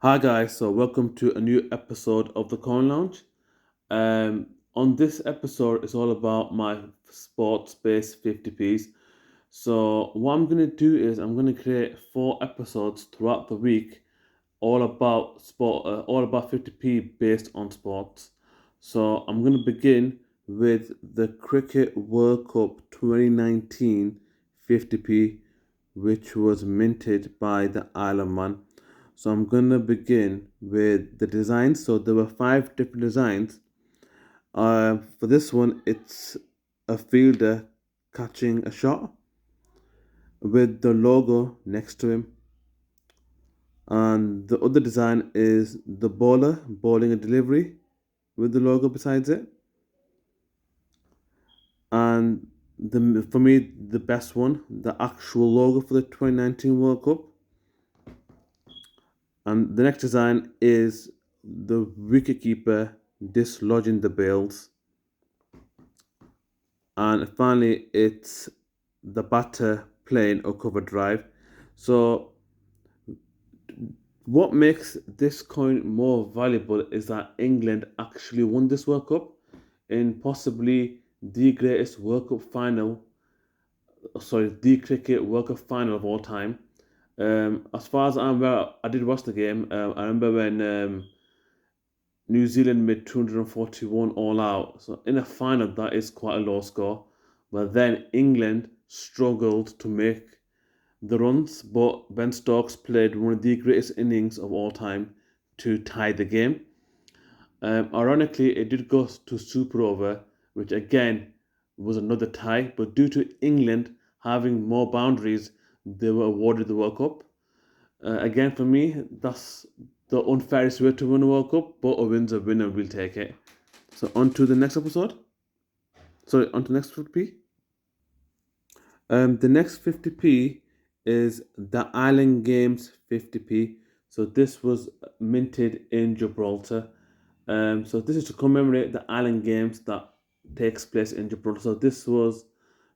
Hi guys, so welcome to a new episode of the Coin Lounge. On this episode, it's all about my sports-based 50p's. So what I'm gonna do is I'm gonna create 4 episodes throughout the week, all about sport, all about 50p based on sports. So I'm gonna begin with the Cricket World Cup 2019 50p, which was minted by the Isle of Man. So I'm gonna begin with the designs. So there were 5 different designs. For this one, it's a fielder catching a shot with the logo next to him, and the other design is the bowler bowling a delivery with the logo besides it. And for me, the best one, the actual logo for the 2019 World Cup. And the next design is the wicketkeeper dislodging the bails. And finally, it's the batter playing a cover drive. So, what makes this coin more valuable is that England actually won this World Cup in possibly the greatest World Cup final, sorry, the cricket World Cup final of all time. As far as I'm aware, I did watch the game. I remember when New Zealand made 241 all out. So in a final, that is quite a low score. But then England struggled to make the runs, but Ben Stokes played one of the greatest innings of all time to tie the game. Ironically, it did go to super over, which again was another tie. But due to England having more boundaries, they were awarded the World Cup. Again, for me, that's the unfairest way to win a World Cup, but a win's a winner. We'll take it. So on to the next episode. Sorry, on to the next 50p. The next 50p is the Island Games 50p. So this was minted in Gibraltar. So this is to commemorate the Island Games that takes place in Gibraltar. So this was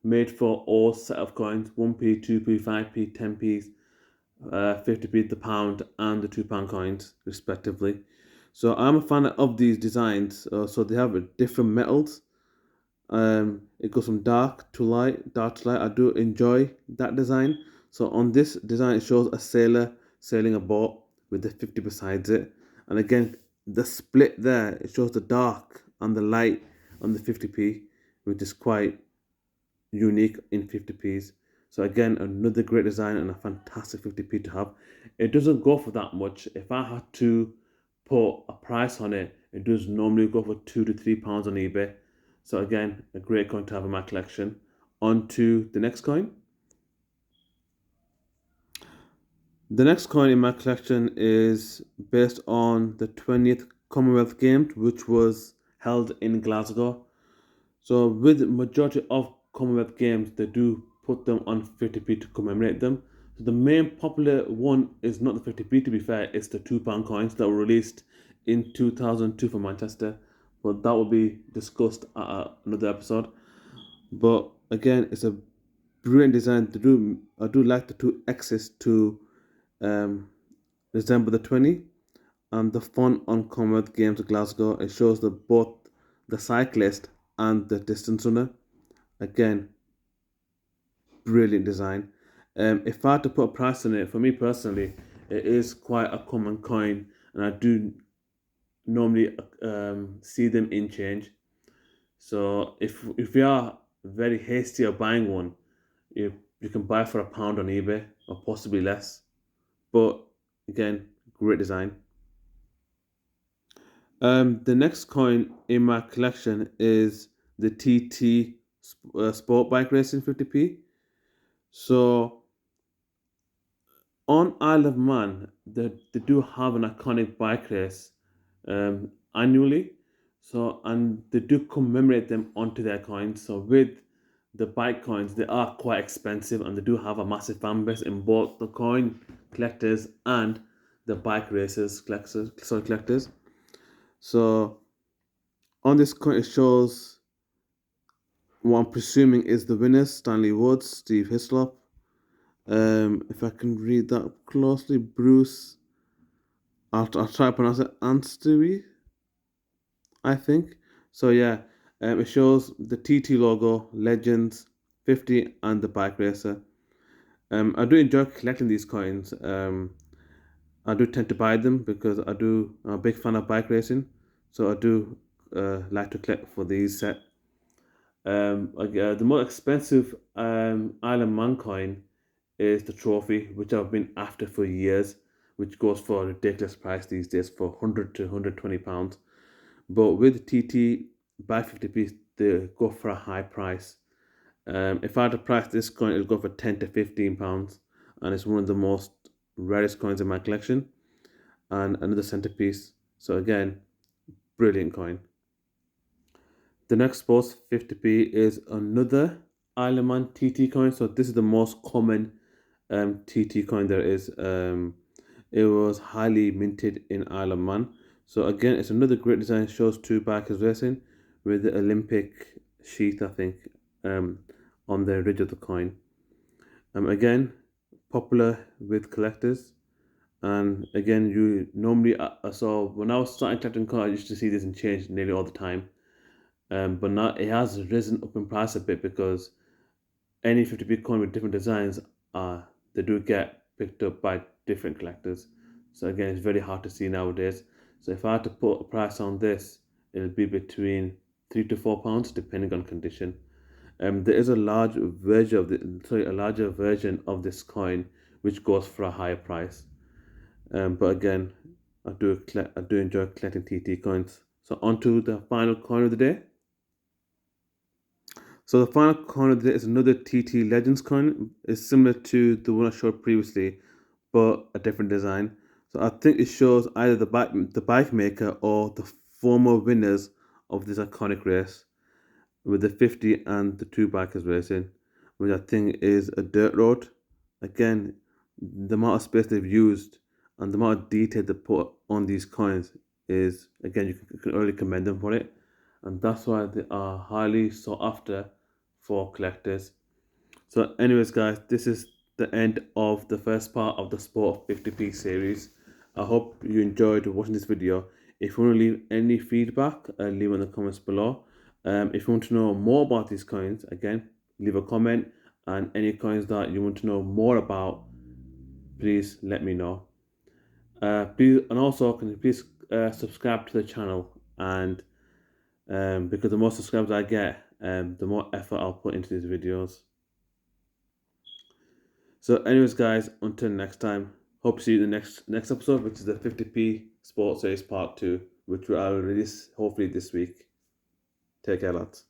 made for all set of coins: 1p, 2p, 5p, 10p's, 50p, the pound, and the £2 coins, respectively. So I'm a fan of these designs. So they have different metals. It goes from dark to light, dark to light. I do enjoy that design. So on this design, it shows a sailor sailing a boat with the 50 besides it. And again, the split there, it shows the dark and the light on the 50p, which is quite unique in 50p's. So again, another great design and a fantastic 50p to have. It doesn't go for that much. If I had to put a price on it, it does normally go for £2 to £3 on eBay. So again, a great coin to have in my collection. On to the next coin. The next coin in my collection is based on the 20th Commonwealth Games, which was held in Glasgow. So with the majority of Commonwealth Games, they do put them on 50p to commemorate them. So the main popular one is not the 50p, to be fair, it's the £2 coins that were released in 2002 for Manchester. But that will be discussed at another episode. But again, it's a brilliant design to do. I do like the two X's to um, resemble the 20, and the font on Commonwealth Games of Glasgow. It shows the both the cyclist and the distance runner. Again, brilliant design. If I had to put a price on it, for me personally, it is quite a common coin, and I do normally see them in change. So if you are very hasty of buying one, you can buy for £1 on eBay or possibly less. But again, great design. The next coin in my collection is the TT Sport Bike Racing 50p. So on Isle of Man, they do have an iconic bike race annually. So and they do commemorate them onto their coins. So with the bike coins, they are quite expensive and they do have a massive fan base in both the coin collectors and the bike racers collectors. So on this coin, it shows what I'm presuming is the winners: Stanley Woods, Steve Hislop. If I can read that closely, Bruce I'll try to pronounce it Anstui, I think. So yeah, it shows the TT logo, Legends 50, and the bike racer. I do enjoy collecting these coins. I do tend to buy them because I'm a big fan of bike racing, so I do like to collect for these set. The more expensive Isle of Man coin is the trophy, which I've been after for years, which goes for a ridiculous price these days for 100 to £120. But with TT by 50p, they go for a high price. If I had to price this coin, it'll go for £10 to £15, and it's one of the most rarest coins in my collection, and another centerpiece. So again, brilliant coin. The next sports 50p is another Isle of Man TT coin. So this is the most common TT coin there is. It was highly minted in Isle of Man. So again, it's another great design. Shows two bikers racing with the Olympic sheath, I think, on the ridge of the coin. Again, popular with collectors. And again, you normally so when I was starting collecting coins, I used to see this and change nearly all the time. But now it has risen up in price a bit because any 50 Bitcoin with different designs they do get picked up by different collectors. So again, it's very hard to see nowadays. So if I had to put a price on this, it'll be between £3 to £4 depending on condition. There is a a larger version of this coin which goes for a higher price. But again, I do enjoy collecting TT coins. So on to the final coin of the day. So the final coin of the day is another TT Legends coin. It's similar to the one I showed previously, but a different design. So I think it shows either the bike maker or the former winners of this iconic race, with the 50 and the two bikers racing, which I think is a dirt road. Again, the amount of space they've used and the amount of detail they put on these coins is, again, you can only commend them for it. And that's why they are highly sought after for collectors. So, anyways, guys, this is the end of the first part of the Sport of 50p series. I hope you enjoyed watching this video. If you want to leave any feedback, leave it in the comments below. If you want to know more about these coins, again, leave a comment. And any coins that you want to know more about, please let me know. Please, and also, can you please subscribe to the channel? And because the more subscribers I get, the more effort I'll put into these videos. So, anyways, guys, until next time, hope to see you in the next episode, which is the 50p Sports Series Part 2, which I'll release hopefully this week. Take care, lads.